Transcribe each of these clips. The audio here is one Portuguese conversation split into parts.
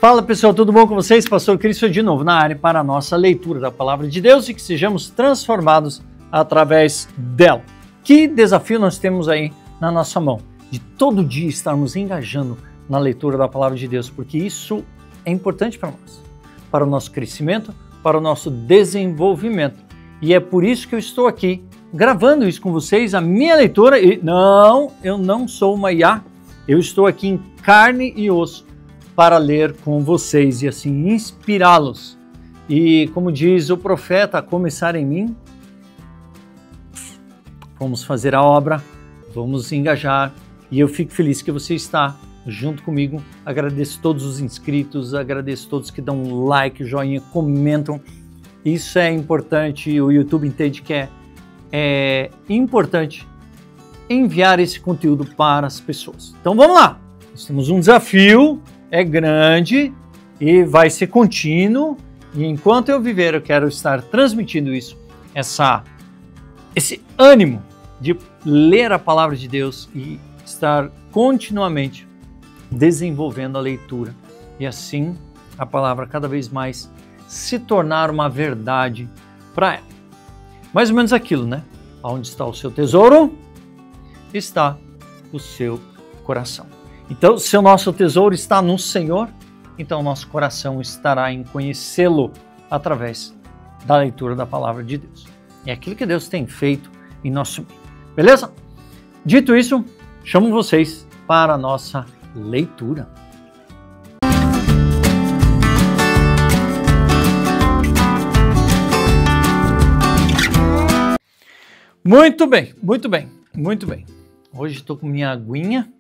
Fala pessoal, tudo bom com vocês? Pastor Cristo de novo na área para a nossa leitura da Palavra de Deus e que sejamos transformados através dela. Que desafio nós temos aí na nossa mão, de todo dia estarmos engajando na leitura da Palavra de Deus, porque isso é importante para nós, para o nosso crescimento, para o nosso desenvolvimento. E é por isso que eu estou aqui gravando isso com vocês, a minha leitura. E não, eu não sou uma IA, eu estou aqui em carne e osso para ler com vocês e assim inspirá-los. E como diz o profeta, a começar em mim, vamos fazer a obra, vamos engajar. E eu fico feliz que você está junto comigo. Agradeço todos os inscritos, agradeço todos que dão um like, joinha, comentam. Isso é importante, o YouTube entende que é importante enviar esse conteúdo para as pessoas. Então vamos lá, nós temos um desafio, é grande e vai ser contínuo. E enquanto eu viver, eu quero estar transmitindo isso, esse ânimo de ler a Palavra de Deus e estar continuamente desenvolvendo a leitura. E assim a palavra cada vez mais se tornar uma verdade para ela. Mais ou menos aquilo, né? Onde está o seu tesouro, está o seu coração. Então, se o nosso tesouro está no Senhor, então o nosso coração estará em conhecê-lo através da leitura da Palavra de Deus. É aquilo que Deus tem feito em nosso meio. Beleza? Dito isso, chamo vocês para a nossa leitura. Muito bem, muito bem, muito bem. Hoje estou com minha aguinha.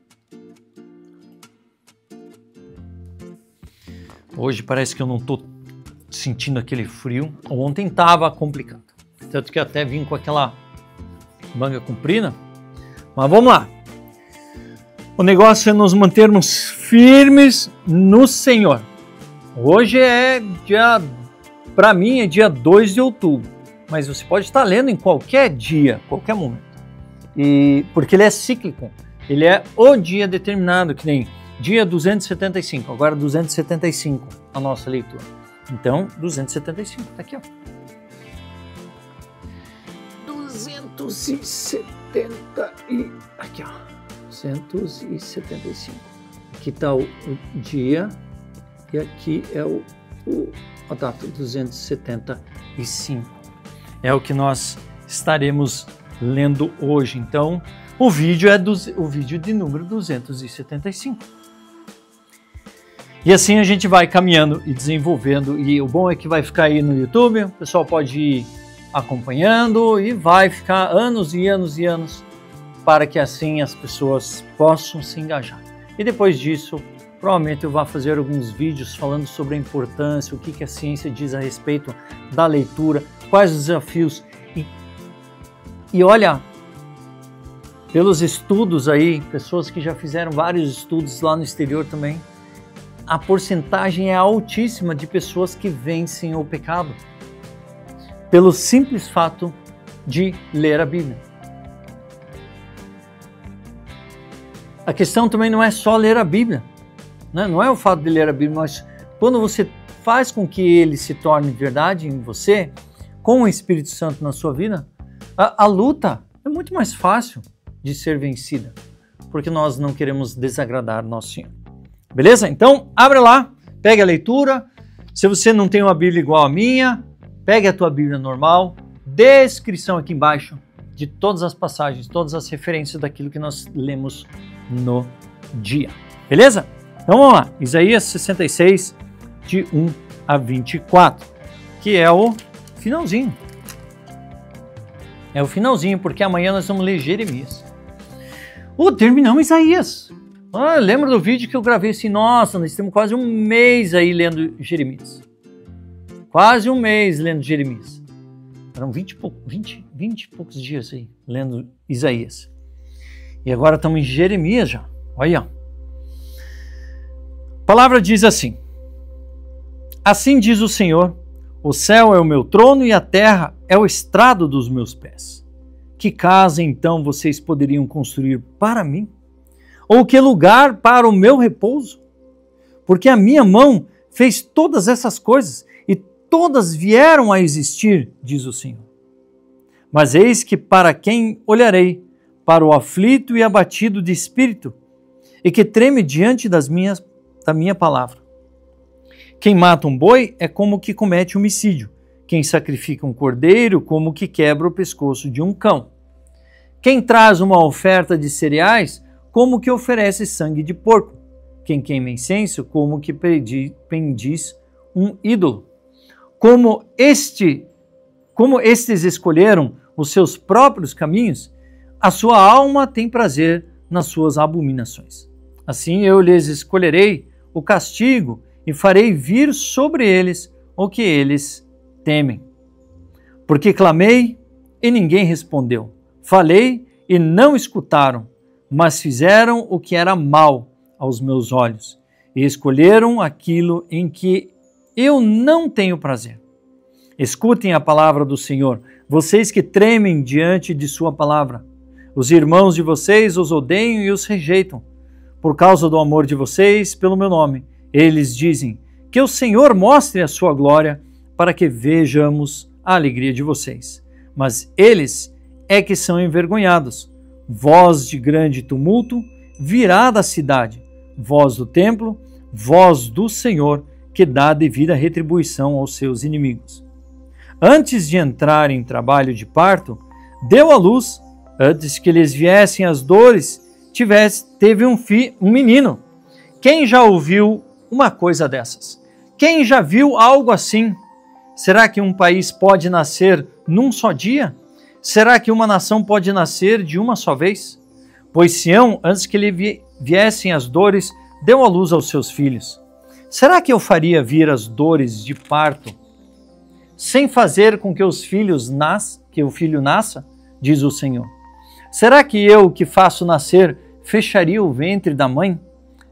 Hoje parece que eu não estou sentindo aquele frio. Ontem estava complicado. Tanto que eu até vim com aquela manga comprida. Mas vamos lá. O negócio é nos mantermos firmes no Senhor. Hoje para mim é dia 2 de outubro. Mas você pode estar lendo em qualquer dia, qualquer momento. Porque ele é cíclico. Ele é o dia determinado, que nem dia 275, agora 275 a nossa leitura. Então, 275, tá aqui, ó. 275. Aqui está o dia e aqui é a data 275. É o que nós estaremos lendo hoje. Então, o vídeo é o vídeo de número 275. E assim a gente vai caminhando e desenvolvendo. E o bom é que vai ficar aí no YouTube, o pessoal pode ir acompanhando e vai ficar anos e anos e anos para que assim as pessoas possam se engajar. E depois disso, provavelmente eu vou fazer alguns vídeos falando sobre a importância, o que a ciência diz a respeito da leitura, quais os desafios. E olha, pelos estudos aí, pessoas que já fizeram vários estudos lá no exterior também, a porcentagem é altíssima de pessoas que vencem o pecado pelo simples fato de ler a Bíblia. A questão também não é só ler a Bíblia, né? Não é o fato de ler a Bíblia, mas quando você faz com que ele se torne verdade em você, com o Espírito Santo na sua vida, a luta é muito mais fácil de ser vencida, porque nós não queremos desagradar nosso Senhor. Beleza? Então, abre lá, pega a leitura. Se você não tem uma Bíblia igual a minha, pegue a tua Bíblia normal, descrição aqui embaixo de todas as passagens, todas as referências daquilo que nós lemos no dia. Beleza? Então vamos lá, Isaías 66, de 1 a 24, que é o finalzinho. É o finalzinho, porque amanhã nós vamos ler Jeremias. Terminamos Isaías. Lembra do vídeo que eu gravei assim, nossa, nós temos quase um mês aí lendo Jeremias. Quase um mês lendo Jeremias. Eram 20 e poucos dias aí lendo Isaías. E agora estamos em Jeremias já. Olha. A palavra diz assim: assim diz o Senhor, o céu é o meu trono e a terra é o estrado dos meus pés. Que casa então vocês poderiam construir para mim? Ou que lugar para o meu repouso? porque a minha mão fez todas essas coisas e todas vieram a existir, diz o Senhor. Mas eis que para quem olharei, para o aflito e abatido de espírito, e que treme diante da minha palavra. Quem mata um boi é como que comete homicídio. Quem sacrifica um cordeiro, como que quebra o pescoço de um cão. Quem traz uma oferta de cereais, como que oferece sangue de porco. Quem queima incenso, como que pendiz um ídolo. Como estes escolheram os seus próprios caminhos, a sua alma tem prazer nas suas abominações. Assim eu lhes escolherei o castigo e farei vir sobre eles o que eles temem. Porque clamei e ninguém respondeu, falei e não escutaram, mas fizeram o que era mal aos meus olhos e escolheram aquilo em que eu não tenho prazer. Escutem a palavra do Senhor, vocês que tremem diante de sua palavra. Os irmãos de vocês os odeiam e os rejeitam. Por causa do amor de vocês pelo meu nome, eles dizem que o Senhor mostre a sua glória para que vejamos a alegria de vocês. Mas eles é que são envergonhados. Voz de grande tumulto virá da cidade, voz do templo, voz do Senhor, que dá devida retribuição aos seus inimigos. Antes de entrar em trabalho de parto, deu à luz, antes que lhes viessem as dores, teve um menino. Quem já ouviu uma coisa dessas? Quem já viu algo assim? Será que um país pode nascer num só dia? Será que uma nação pode nascer de uma só vez? Pois Sião, antes que lhe viessem as dores, deu à luz aos seus filhos. Será que eu faria vir as dores de parto, sem fazer com que o filho nasça? Diz o Senhor. Será que eu, que faço nascer, fecharia o ventre da mãe?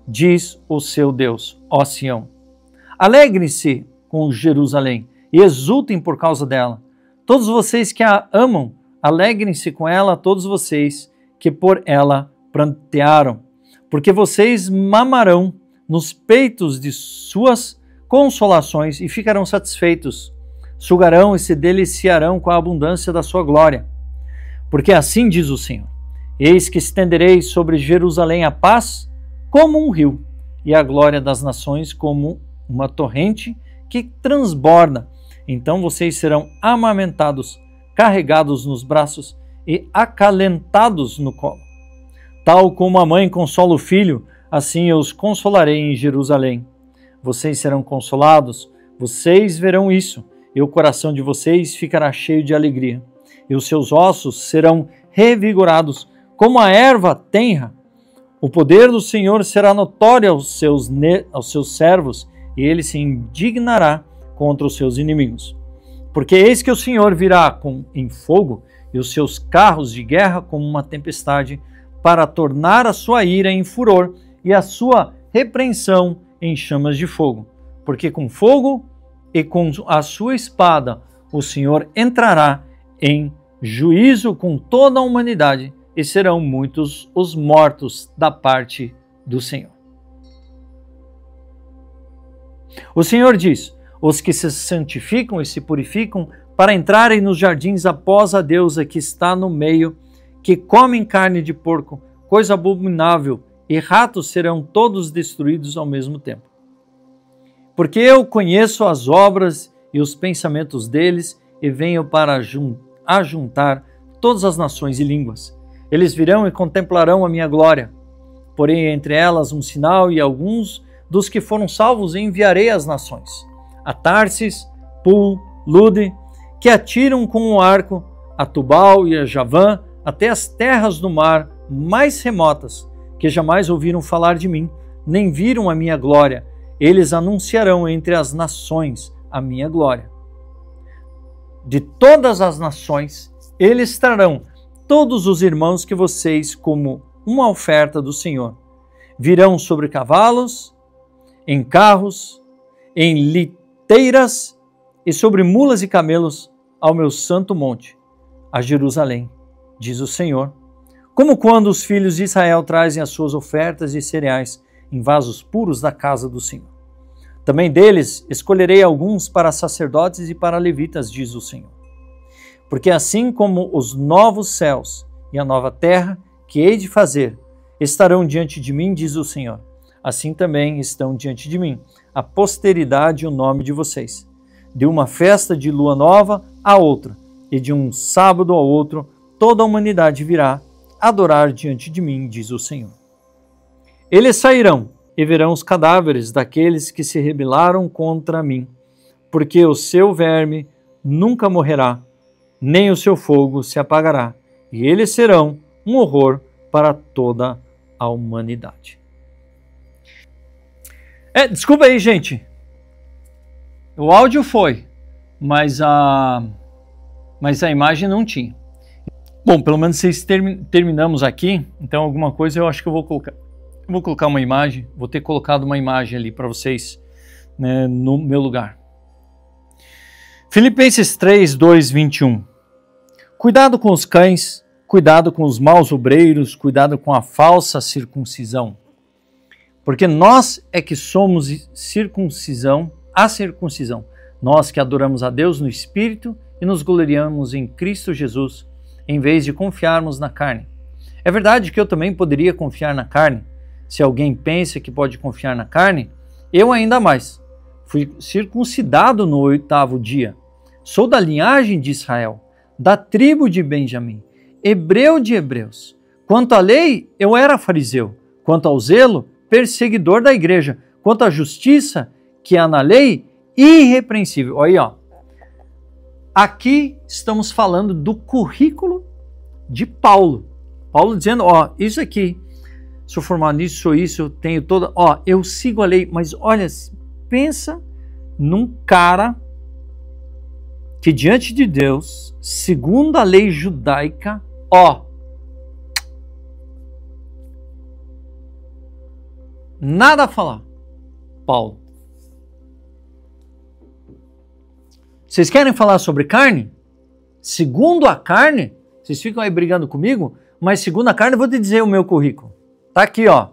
Diz o seu Deus, ó Sião. Alegrem-se com Jerusalém e exultem por causa dela. Todos vocês que a amam, alegrem-se com ela, todos vocês que por ela prantearam, porque vocês mamarão nos peitos de suas consolações e ficarão satisfeitos, sugarão e se deliciarão com a abundância da sua glória. Porque assim diz o Senhor, eis que estenderei sobre Jerusalém a paz como um rio, e a glória das nações como uma torrente que transborda. Então vocês serão amamentados, carregados nos braços e acalentados no colo. Tal como a mãe consola o filho, assim eu os consolarei em Jerusalém. Vocês serão consolados, vocês verão isso, e o coração de vocês ficará cheio de alegria. E os seus ossos serão revigorados como a erva tenra. O poder do Senhor será notório aos seus servos, e ele se indignará contra os seus inimigos. Porque eis que o Senhor virá em fogo, e os seus carros de guerra como uma tempestade, para tornar a sua ira em furor, e a sua repreensão em chamas de fogo. Porque com fogo e com a sua espada o Senhor entrará em juízo com toda a humanidade, e serão muitos os mortos da parte do Senhor. O Senhor diz, os que se santificam e se purificam para entrarem nos jardins após a deusa que está no meio, que comem carne de porco, coisa abominável, e ratos serão todos destruídos ao mesmo tempo. Porque eu conheço as obras e os pensamentos deles, e venho para ajuntar todas as nações e línguas. Eles virão e contemplarão a minha glória. Porém, entre elas um sinal, e alguns dos que foram salvos enviarei às nações. A Tarsis, Pul, Lude, que atiram com o arco, a Tubal e a Javã, até as terras do mar mais remotas, que jamais ouviram falar de mim, nem viram a minha glória. Eles anunciarão entre as nações a minha glória. De todas as nações, eles trarão todos os irmãos que vocês, como uma oferta do Senhor. Virão sobre cavalos, em carros, em liteiras e sobre mulas e camelos ao meu santo monte, a Jerusalém, diz o Senhor. Como quando os filhos de Israel trazem as suas ofertas de cereais em vasos puros da casa do Senhor. Também deles escolherei alguns para sacerdotes e para levitas, diz o Senhor. Porque assim como os novos céus e a nova terra que hei de fazer estarão diante de mim, diz o Senhor, assim também estão diante de mim a posteridade e o nome de vocês. De uma festa de lua nova a outra, e de um sábado ao outro, toda a humanidade virá adorar diante de mim, diz o Senhor. Eles sairão e verão os cadáveres daqueles que se rebelaram contra mim, porque o seu verme nunca morrerá, nem o seu fogo se apagará, e eles serão um horror para toda a humanidade. Desculpa aí, gente. O áudio foi, mas a imagem não tinha. Bom, pelo menos vocês terminamos aqui, então alguma coisa eu acho que eu vou colocar. Vou colocar uma imagem, vou ter colocado uma imagem ali para vocês, né, no meu lugar. Filipenses 3, 2, 21. Cuidado com os cães, cuidado com os maus obreiros, cuidado com a falsa circuncisão. Porque nós é que somos a circuncisão. Nós que adoramos a Deus no Espírito e nos gloriamos em Cristo Jesus, em vez de confiarmos na carne. É verdade que eu também poderia confiar na carne. Se alguém pensa que pode confiar na carne, eu ainda mais. Fui circuncidado no 8º dia. Sou da linhagem de Israel, da tribo de Benjamim, hebreu de hebreus. Quanto à lei, eu era fariseu. Quanto ao zelo, perseguidor da igreja. Quanto à justiça, que há na lei, irrepreensível. Olha aí, ó. Aqui estamos falando do currículo de Paulo. Paulo dizendo, ó, isso aqui, sou formado nisso, sou isso, eu tenho toda, ó, eu sigo a lei, mas olha, pensa num cara que diante de Deus, segundo a lei judaica, ó, nada a falar, Paulo. Vocês querem falar sobre carne? Segundo a carne, vocês ficam aí brigando comigo, mas segundo a carne eu vou te dizer o meu currículo. Tá aqui, ó.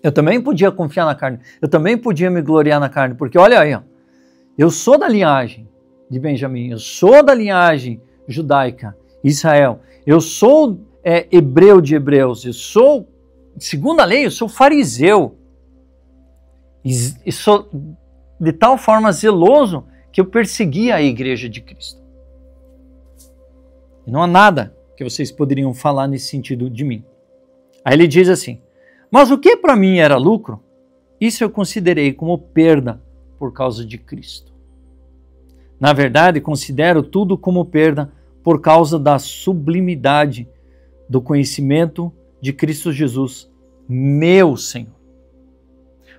Eu também podia confiar na carne, eu também podia me gloriar na carne, porque olha aí, ó, eu sou da linhagem de Benjamim, eu sou da linhagem judaica, Israel, eu sou hebreu de hebreus, eu sou, segundo a lei, eu sou fariseu, e sou de tal forma zeloso que eu perseguia a igreja de Cristo. E não há nada que vocês poderiam falar nesse sentido de mim. Aí ele diz assim, mas o que para mim era lucro, isso eu considerei como perda por causa de Cristo. Na verdade, considero tudo como perda por causa da sublimidade do conhecimento de Cristo Jesus, meu Senhor.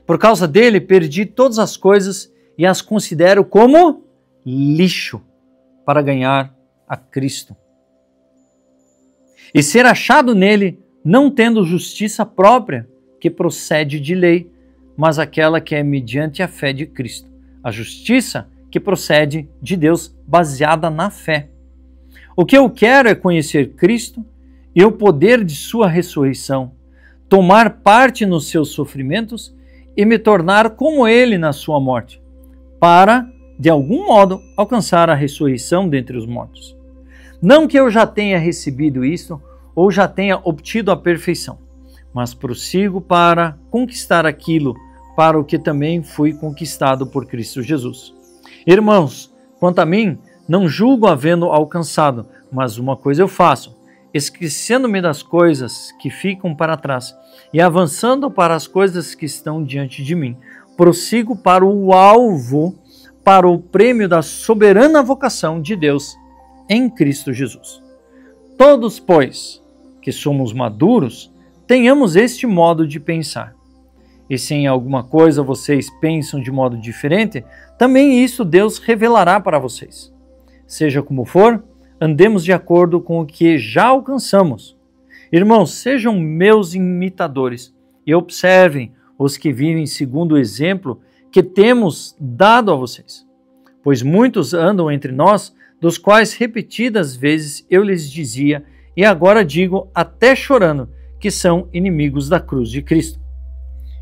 Por causa dele, perdi todas as coisas e as considero como lixo para ganhar a Cristo. E ser achado nele, não tendo justiça própria, que procede de lei, mas aquela que é mediante a fé de Cristo. A justiça que procede de Deus, baseada na fé. O que eu quero é conhecer Cristo e o poder de sua ressurreição, tomar parte nos seus sofrimentos e me tornar como ele na sua morte, para, de algum modo, alcançar a ressurreição dentre os mortos. Não que eu já tenha recebido isso ou já tenha obtido a perfeição, mas prossigo para conquistar aquilo para o que também fui conquistado por Cristo Jesus. Irmãos, quanto a mim, não julgo havendo alcançado, mas uma coisa eu faço, esquecendo-me das coisas que ficam para trás e avançando para as coisas que estão diante de mim, prossigo para o alvo, para o prêmio da soberana vocação de Deus em Cristo Jesus. Todos, pois, que somos maduros, tenhamos este modo de pensar. E se em alguma coisa vocês pensam de modo diferente, também isso Deus revelará para vocês. Seja como for, andemos de acordo com o que já alcançamos. Irmãos, sejam meus imitadores e observem os que vivem segundo o exemplo que temos dado a vocês. Pois muitos andam entre nós, dos quais repetidas vezes eu lhes dizia, e agora digo até chorando, que são inimigos da cruz de Cristo.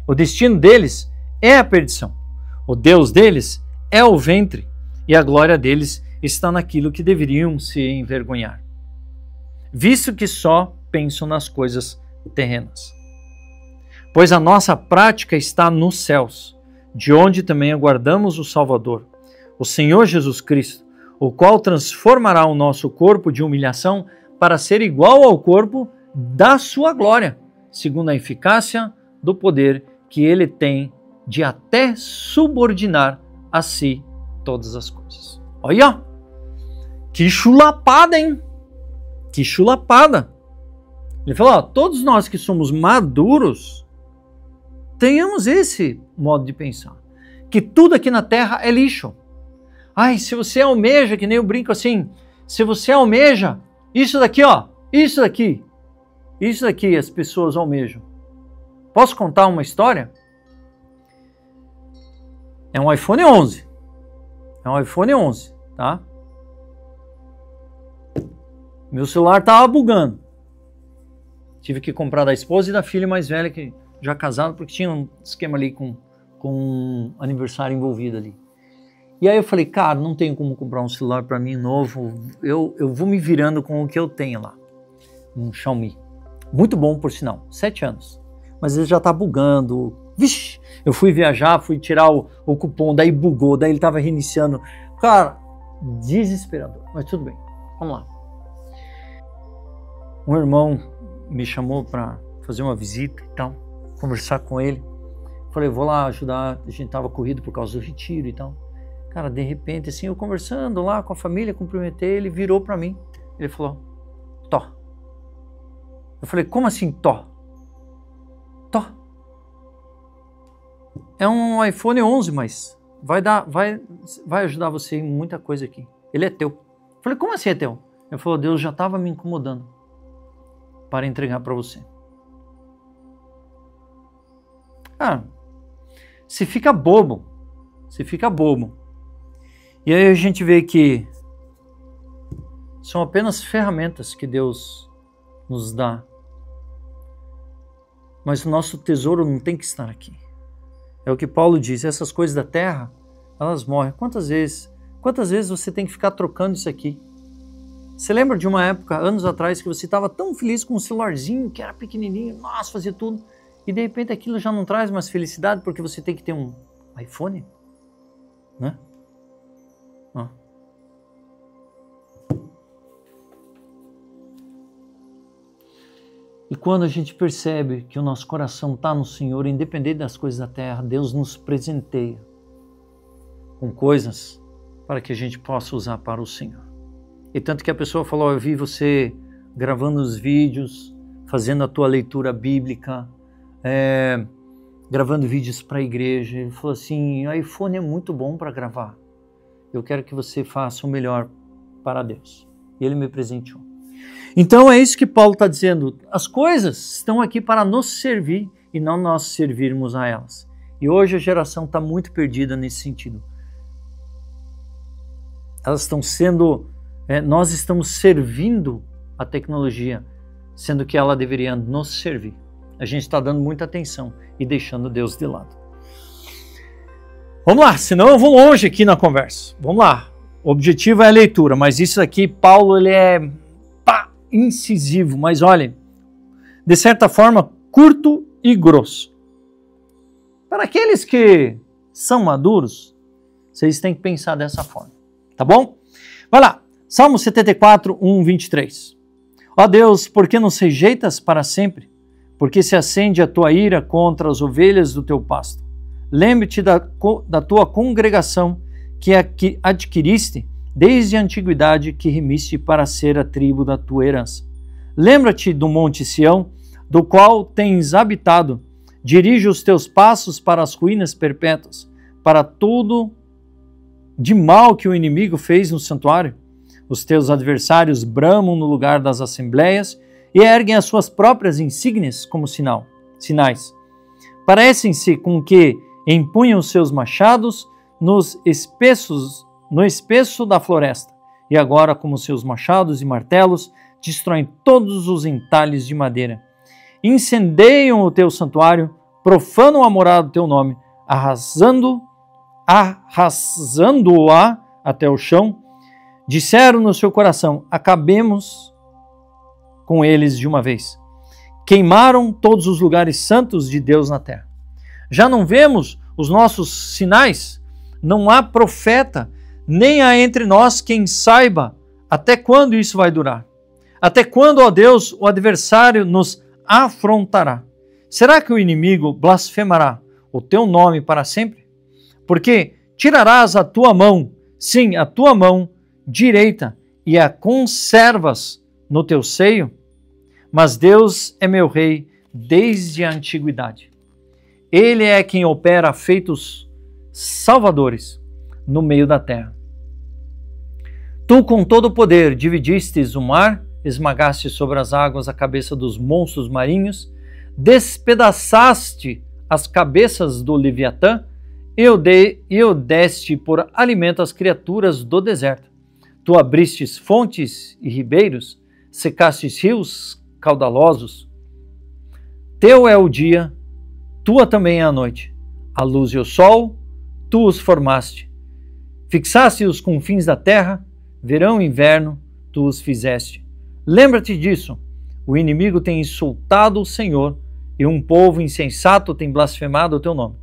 O destino deles é a perdição. O Deus deles é o ventre. E a glória deles está naquilo que deveriam se envergonhar, visto que só pensam nas coisas terrenas. Pois a nossa prática está nos céus, de onde também aguardamos o Salvador, o Senhor Jesus Cristo, o qual transformará o nosso corpo de humilhação para ser igual ao corpo da sua glória, segundo a eficácia do poder que ele tem de até subordinar a si todas as coisas. Olha, que chulapada, hein? Que chulapada. Ele falou, ó, todos nós que somos maduros, tenhamos esse modo de pensar, que tudo aqui na terra é lixo. Ai, se você almeja, que nem eu brinco assim, se você almeja isso daqui, ó, isso daqui as pessoas almejam. Posso contar uma história? É um iPhone 11. É um iPhone 11, tá? Meu celular tava bugando. Tive que comprar da esposa e da filha mais velha, que já casaram, porque tinha um esquema ali com um aniversário envolvido ali. E aí eu falei, cara, não tenho como comprar um celular para mim novo, eu vou me virando com o que eu tenho lá. Um Xiaomi. Muito bom, por sinal, 7 anos. Mas ele já tá bugando. Vixe, eu fui viajar, fui tirar o cupom, daí bugou, daí ele tava reiniciando. Cara, desesperador, mas tudo bem, vamos lá. Um irmão me chamou para fazer uma visita e tal, conversar com ele. Falei, vou lá ajudar, a gente tava corrido por causa do retiro e tal. Cara, de repente, assim, eu conversando lá com a família, cumprimentei, ele virou para mim. Ele falou, Tó. Eu falei, como assim Tó? Tó. É um iPhone 11, mas vai ajudar você em muita coisa aqui. Ele é teu. Eu falei, como assim é teu? Ele falou, Deus já estava me incomodando para entregar para você. Ah, você fica bobo. E aí a gente vê que são apenas ferramentas que Deus nos dá. Mas o nosso tesouro não tem que estar aqui. É o que Paulo diz, essas coisas da terra, elas morrem. Quantas vezes você tem que ficar trocando isso aqui? Você lembra de uma época, anos atrás, que você estava tão feliz com um celularzinho, que era pequenininho, nossa, fazia tudo, e de repente aquilo já não traz mais felicidade porque você tem que ter um iPhone? Né? Ah. E quando a gente percebe que o nosso coração está no Senhor, independente das coisas da terra, Deus nos presenteia com coisas para que a gente possa usar para o Senhor. E tanto que a pessoa falou, eu vi você gravando os vídeos, fazendo a tua leitura bíblica, gravando vídeos para a igreja. Ele falou assim, o iPhone é muito bom para gravar. Eu quero que você faça o melhor para Deus. E ele me presenteou. Então é isso que Paulo está dizendo. As coisas estão aqui para nos servir e não nós servirmos a elas. E hoje a geração está muito perdida nesse sentido. Elas estão sendo... nós estamos servindo a tecnologia, sendo que ela deveria nos servir. A gente está dando muita atenção e deixando Deus de lado. Vamos lá, senão eu vou longe aqui na conversa. Vamos lá. O objetivo é a leitura, mas isso aqui, Paulo, ele é incisivo, mas olha, de certa forma, curto e grosso. Para aqueles que são maduros, vocês têm que pensar dessa forma, tá bom? Vai lá, Salmo 74, 1, 23. Ó Deus, por que nos rejeitas para sempre? Porque se acende a tua ira contra as ovelhas do teu pasto. Lembre-te da tua congregação que adquiriste desde a antiguidade, que remiste para ser a tribo da tua herança. Lembra-te do monte Sião, do qual tens habitado. Dirige os teus passos para as ruínas perpétuas, para tudo de mal que o inimigo fez no santuário. Os teus adversários bramam no lugar das assembleias e erguem as suas próprias insígnias como sinais. Parecem-se com que empunham os seus machados no espesso da floresta, e agora, como seus machados e martelos, destroem todos os entalhes de madeira. Incendeiam o teu santuário, profanam a morada do teu nome, arrasando-a até o chão, disseram no seu coração: acabemos com eles de uma vez. Queimaram todos os lugares santos de Deus na terra. Já não vemos os nossos sinais? Não há profeta, nem há entre nós quem saiba até quando isso vai durar. Até quando, ó Deus, o adversário nos afrontará? Será que o inimigo blasfemará o teu nome para sempre? Porque tirarás a tua mão, sim, a tua mão direita, e a conservas no teu seio? Mas Deus é meu rei desde a antiguidade. Ele é quem opera feitos salvadores no meio da terra. Tu, com todo o poder, dividistes o mar, esmagaste sobre as águas a cabeça dos monstros marinhos, despedaçaste as cabeças do Leviatã e o deste por alimento às criaturas do deserto. Tu abristes fontes e ribeiros, secastes rios caudalosos. Teu é o dia, tua também é a noite. A luz e o sol, tu os formaste. Fixaste os confins da terra, verão e inverno, tu os fizeste. Lembra-te disso, o inimigo tem insultado o Senhor e um povo insensato tem blasfemado o teu nome.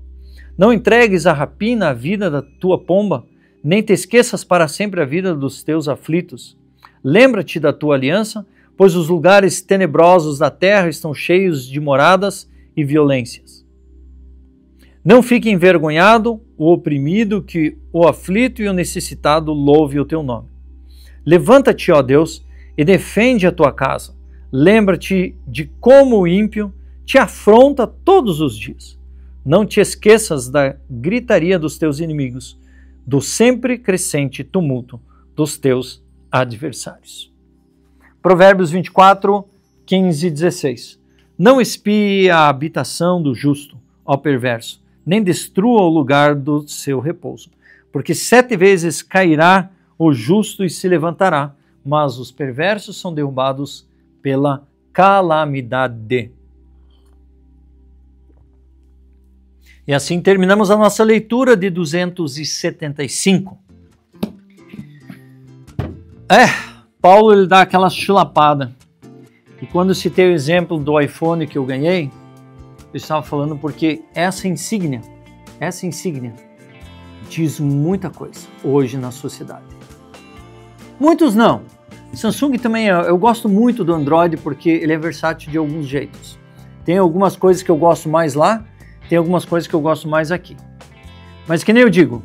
Não entregues a rapina a vida da tua pomba, nem te esqueças para sempre a vida dos teus aflitos. Lembra-te da tua aliança, pois os lugares tenebrosos da terra estão cheios de moradas e violências. Não fique envergonhado o oprimido, que o aflito e o necessitado louve o teu nome. Levanta-te, ó Deus, e defende a tua casa. Lembra-te de como o ímpio te afronta todos os dias. Não te esqueças da gritaria dos teus inimigos, do sempre crescente tumulto dos teus adversários. Provérbios 24, 15 e 16. Não espie a habitação do justo, ó perverso, nem destrua o lugar do seu repouso. Porque 7 vezes cairá o justo e se levantará, mas os perversos são derrubados pela calamidade. E assim terminamos a nossa leitura de 275. Paulo ele dá aquela chulapada. E quando eu citei o exemplo do iPhone que eu ganhei, eu estava falando porque essa insígnia diz muita coisa hoje na sociedade. Muitos não. Samsung também, eu gosto muito do Android porque ele é versátil de alguns jeitos. Tem algumas coisas que eu gosto mais lá, tem algumas coisas que eu gosto mais aqui. Mas que nem eu digo,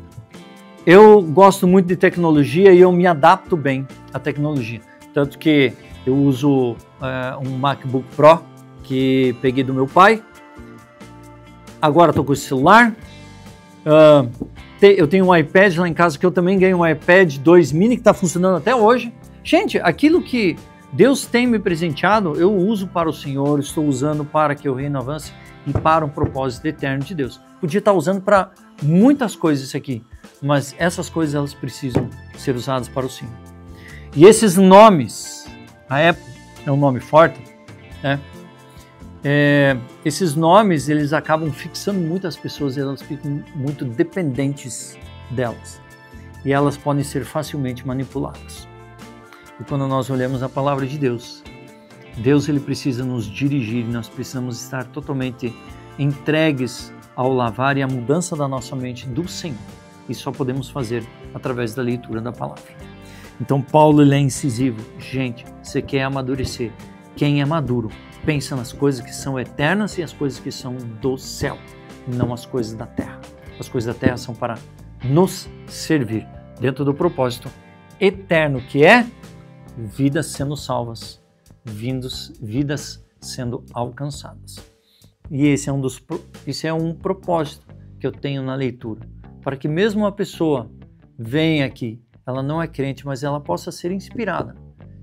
eu gosto muito de tecnologia e eu me adapto bem à tecnologia. Tanto que eu uso um MacBook Pro que peguei do meu pai. Agora estou com esse celular. Eu tenho um iPad lá em casa que eu também ganhei um iPad 2 mini que está funcionando até hoje. Gente, aquilo que Deus tem me presenteado, eu uso para o Senhor, estou usando para que o reino avance e para um propósito eterno de Deus. Podia estar usando para muitas coisas isso aqui, mas essas coisas elas precisam ser usadas para o Senhor. E esses nomes, a Apple é um nome forte, né? Esses nomes eles acabam fixando muitas pessoas e elas ficam muito dependentes delas. E elas podem ser facilmente manipuladas. E quando nós olhamos a palavra de Deus, Deus ele precisa nos dirigir, nós precisamos estar totalmente entregues ao lavar e à mudança da nossa mente do Senhor. E só podemos fazer através da leitura da palavra. Então Paulo ele é incisivo. Gente, você quer amadurecer. Quem é maduro, pensa nas coisas que são eternas e as coisas que são do céu, não as coisas da terra. As coisas da terra são para nos servir dentro do propósito eterno que é vidas sendo salvas, vidas sendo alcançadas. E esse é um propósito que eu tenho na leitura, para que mesmo uma pessoa venha aqui, ela não é crente, mas ela possa ser inspirada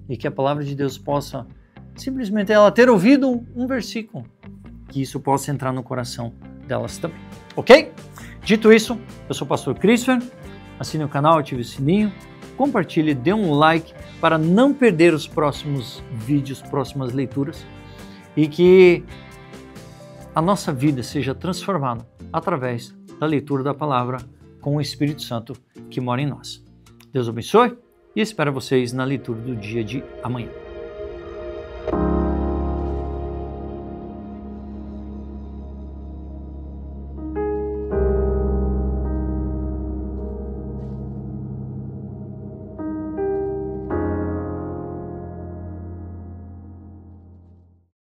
e que a palavra de Deus possa simplesmente ela ter ouvido um versículo, que isso possa entrar no coração delas também. Ok? Dito isso, eu sou o pastor Christopher, assine o canal, ative o sininho, compartilhe, dê um like para não perder os próximos vídeos, próximas leituras e que a nossa vida seja transformada através da leitura da palavra com o Espírito Santo que mora em nós. Deus abençoe e espero vocês na leitura do dia de amanhã.